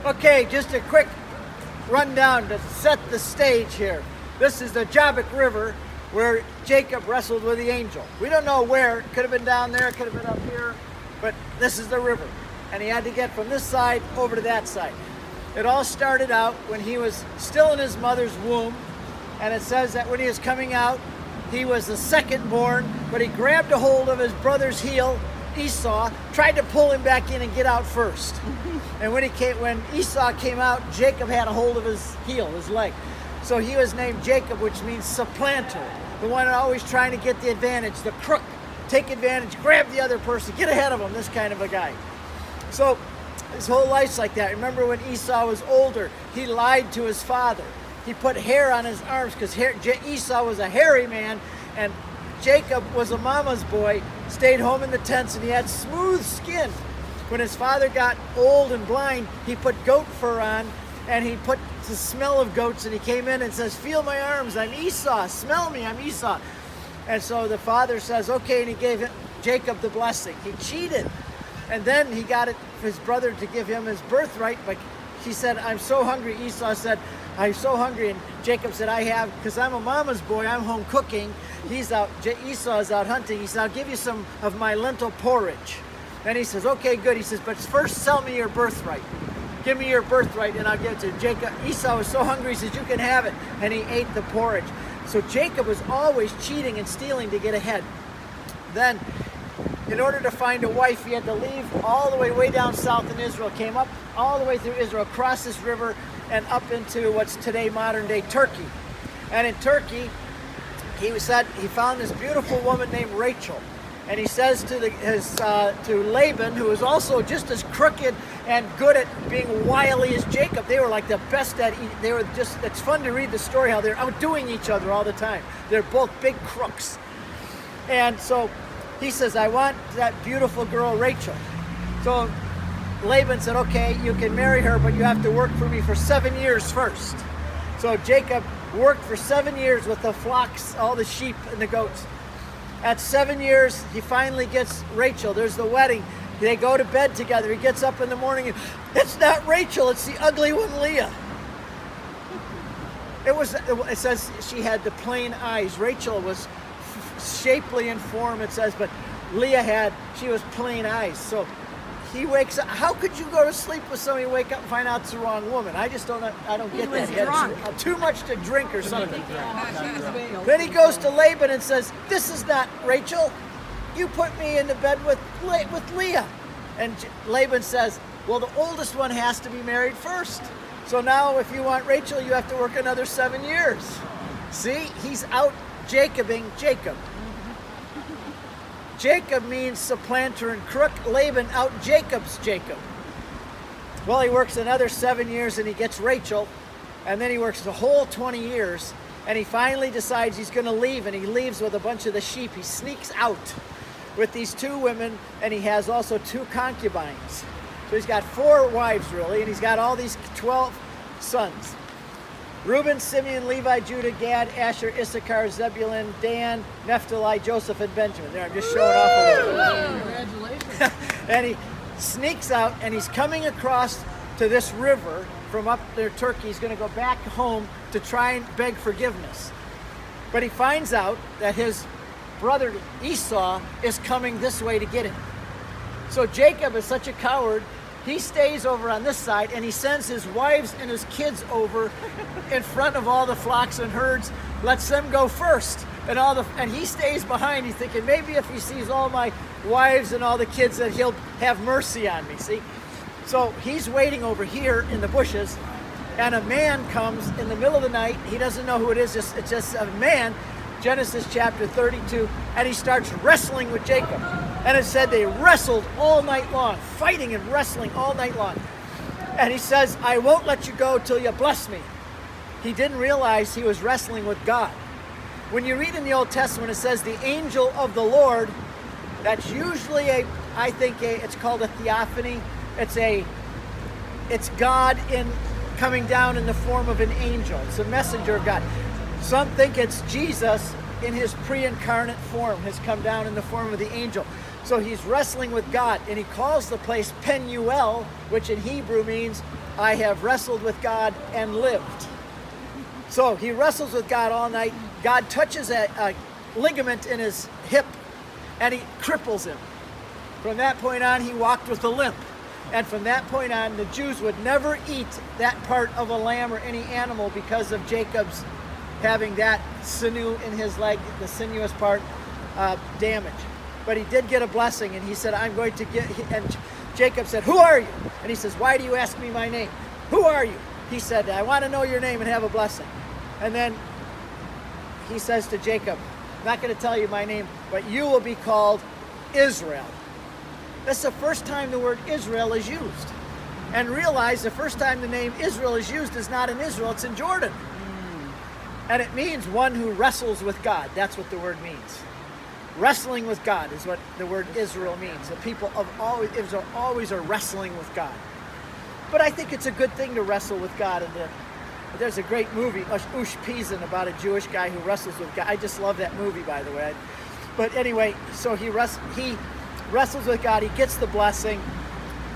Okay, just a quick rundown to set the stage here. This is the Jabbok River where Jacob wrestled with the angel. We don't know where. It could have been down there, it could have been up here, but this is the river. And he had to get from this side over to that side. It all started out when he was still in his mother's womb, and it says that when he was coming out, he was the second born, but he grabbed a hold of his brother's heel, Esau, tried to pull him back in and get out first. And when Esau came out, Jacob had a hold of his heel, his leg. So he was named Jacob, which means supplanter, the one always trying to get the advantage, the crook, take advantage, grab the other person, get ahead of him, this kind of a guy. So his whole life's like that. Remember when Esau was older, he lied to his father. He put hair on his arms because Esau was a hairy man, and Jacob was a mama's boy, stayed home in the tents, and he had smooth skin. When his father got old and blind, he put goat fur on, and he put the smell of goats, and he came in and says, "Feel my arms, I'm Esau, smell me, I'm Esau." And so the father says, okay, and he gave Jacob the blessing. He cheated, and then he got his brother to give him his birthright, but he said, "I'm so hungry." Esau said, "I'm so hungry," and Jacob said, "I have, because I'm a mama's boy, I'm home cooking." He's out, Esau is out hunting. He said, "I'll give you some of my lentil porridge." And he says, "Okay, good." He says, "But first sell me your birthright. Give me your birthright and I'll give it to you." Jacob, Esau was so hungry, he says, "You can have it." And he ate the porridge. So Jacob was always cheating and stealing to get ahead. Then, in order to find a wife, he had to leave all the way down south in Israel, came up all the way through Israel, across this river, and up into what's today modern-day Turkey. And in Turkey, he said he found this beautiful woman named Rachel. And he says to Laban, who was also just as crooked and good at being wily as Jacob. They were like the best at, it's fun to read the story how they're outdoing each other all the time. They're both big crooks. And so he says, "I want that beautiful girl, Rachel." So Laban said, "Okay, you can marry her, but you have to work for me for 7 years first." So Jacob worked for 7 years with the flocks, all the sheep and the goats. At 7 years, he finally gets Rachel. There's the wedding. They go to bed together. He gets up in the morning and, "It's not Rachel, it's the ugly one, Leah." It says she had the plain eyes. Rachel was shapely in form, it says, but Leah she was plain eyes. So he wakes up. How could you go to sleep with somebody, wake up and find out it's the wrong woman? I don't get that. He was drunk. Too much to drink or something. Then he goes to Laban and says, "This is not Rachel. You put me into bed with Leah." And Laban says, "Well, the oldest one has to be married first. So now if you want Rachel, you have to work another 7 years." See, he's out Jacobing Jacob. Jacob means supplanter and crook. Laban out Jacob's Jacob. Well, he works another 7 years and he gets Rachel, and then he works the whole 20 years, and he finally decides he's going to leave, and he leaves with a bunch of the sheep. He sneaks out with these 2 women, and he has also 2 concubines. So he's got 4 wives, really, and he's got all these 12 sons. Reuben, Simeon, Levi, Judah, Gad, Asher, Issachar, Zebulun, Dan, Naphtali, Joseph, and Benjamin. There, I'm just showing off a little bit. Congratulations. And he sneaks out, and he's coming across to this river from up there, Turkey. He's going to go back home to try and beg forgiveness. But he finds out that his brother Esau is coming this way to get him. So Jacob is such a coward, he stays over on this side, and he sends his wives and his kids over in front of all the flocks and herds, lets them go first. And he stays behind. He's thinking, maybe if he sees all my wives and all the kids, that he'll have mercy on me, see? So he's waiting over here in the bushes, and a man comes in the middle of the night. He doesn't know who it is. It's just a man, Genesis chapter 32, and he starts wrestling with Jacob. And it said they wrestled all night long, fighting and wrestling all night long. And he says, "I won't let you go till you bless me." He didn't realize he was wrestling with God. When you read in the Old Testament, it says the angel of the Lord. That's usually it's called a theophany. It's God coming down in the form of an angel. It's a messenger of God. Some think it's Jesus in his pre-incarnate form has come down in the form of the angel. So he's wrestling with God, and he calls the place Penuel, which in Hebrew means I have wrestled with God and lived. So he wrestles with God all night. God touches a ligament in his hip and he cripples him. From that point on, he walked with a limp. And from that point on, the Jews would never eat that part of a lamb or any animal because of Jacob's having that sinew in his leg, the sinuous part, damaged. But he did get a blessing, and he said, I'm going to get, and Jacob said, who are you? And he says, why do you ask me my name? Who are you? He said, I want to know your name and have a blessing. And then he says to Jacob, I'm not going to tell you my name, but you will be called Israel. That's the first time the word Israel is used. And realize the first time the name Israel is used is not in Israel, it's in Jordan. And it means one who wrestles with God. That's what the word means. Wrestling with God is what the word Israel means. The people of Israel always are wrestling with God. But I think it's a good thing to wrestle with God. And there's a great movie, Ush Pizan, about a Jewish guy who wrestles with God. I just love that movie, by the way. But anyway, so he wrestles with God, he gets the blessing,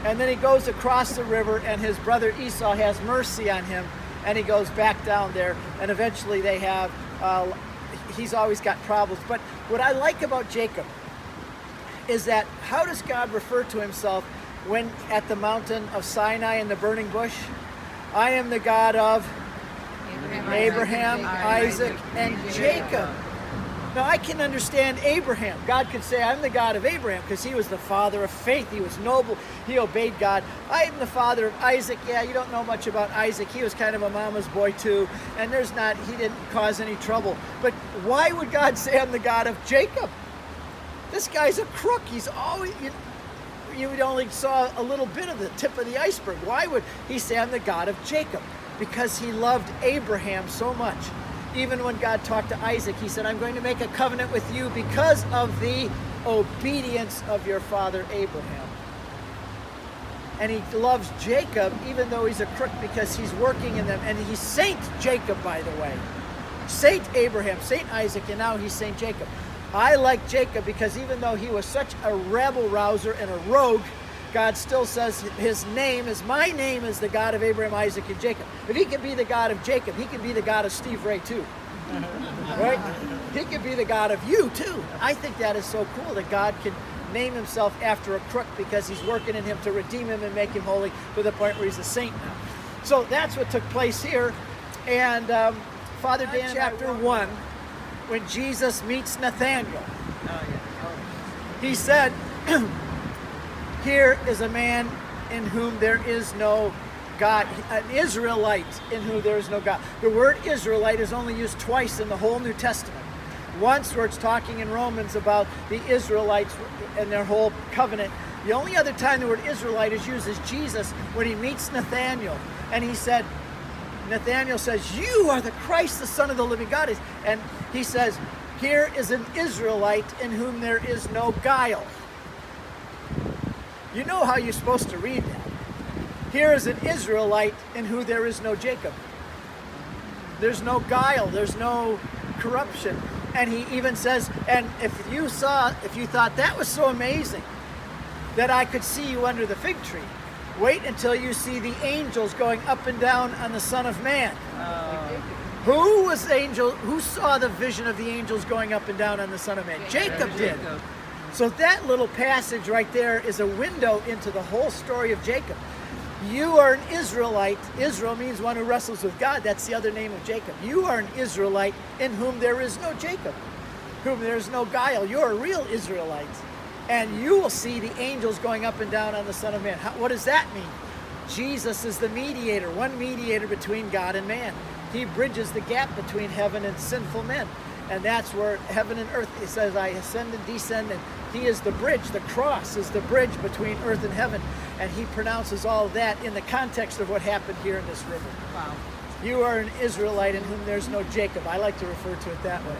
and then he goes across the river, and his brother Esau has mercy on him, and he goes back down there, and eventually they have, he's always got problems. But what I like about Jacob is that how does God refer to himself when at the mountain of Sinai in the burning bush? I am the God of Abraham, Isaac, and Jacob. Now, I can understand Abraham. God could say, I'm the God of Abraham because he was the father of faith. He was noble. He obeyed God. I am the father of Isaac. Yeah, you don't know much about Isaac. He was kind of a mama's boy too. And he didn't cause any trouble. But why would God say I'm the God of Jacob? This guy's a crook. He's always, you only saw a little bit of the tip of the iceberg. Why would he say I'm the God of Jacob? Because he loved Abraham so much. Even when God talked to Isaac, he said, I'm going to make a covenant with you because of the obedience of your father Abraham. And he loves Jacob, even though he's a crook, because he's working in them. And he's Saint Jacob, by the way. Saint Abraham, Saint Isaac, and now he's Saint Jacob. I like Jacob because even though he was such a rabble-rouser and a rogue, God still says my name is the God of Abraham, Isaac, and Jacob. If he can be the God of Jacob, he can be the God of Steve Ray too. Right? He can be the God of you too. I think that is so cool that God can name himself after a crook because he's working in him to redeem him and make him holy to the point where he's a saint now. So that's what took place here. And Father Dan, chapter 1, when Jesus meets Nathanael, he said, here is a man in whom there is no God, an Israelite in whom there is no God. The word Israelite is only used twice in the whole New Testament. Once where it's talking in Romans about the Israelites and their whole covenant. The only other time the word Israelite is used is Jesus when he meets Nathanael. And Nathanael says, you are the Christ, the Son of the living God. And he says, here is an Israelite in whom there is no guile. You know how you're supposed to read that. Here is an Israelite in whom there is no Jacob. There's no guile, there's no corruption. And he even says, and if you thought that was so amazing that I could see you under the fig tree, wait until you see the angels going up and down on the Son of Man. Who saw the vision of the angels going up and down on the Son of Man? Jacob did. So that little passage right there is a window into the whole story of Jacob. You are an Israelite. Israel means one who wrestles with God. That's the other name of Jacob. You are an Israelite in whom there is no Jacob, whom there is no guile. You're a real Israelite. And you will see the angels going up and down on the Son of Man. What does that mean? Jesus is the mediator, one mediator between God and man. He bridges the gap between heaven and sinful men. And that's where heaven and earth, it says, I ascend and descend, and he is the bridge. The cross is the bridge between earth and heaven. And he pronounces all of that in the context of what happened here in this river. Wow. You are an Israelite in whom there's no Jacob. I like to refer to it that way.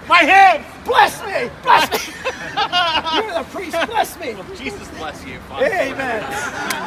My head! Bless me! Bless me! You're the priest, bless me! Well, Jesus bless you, Father. Amen.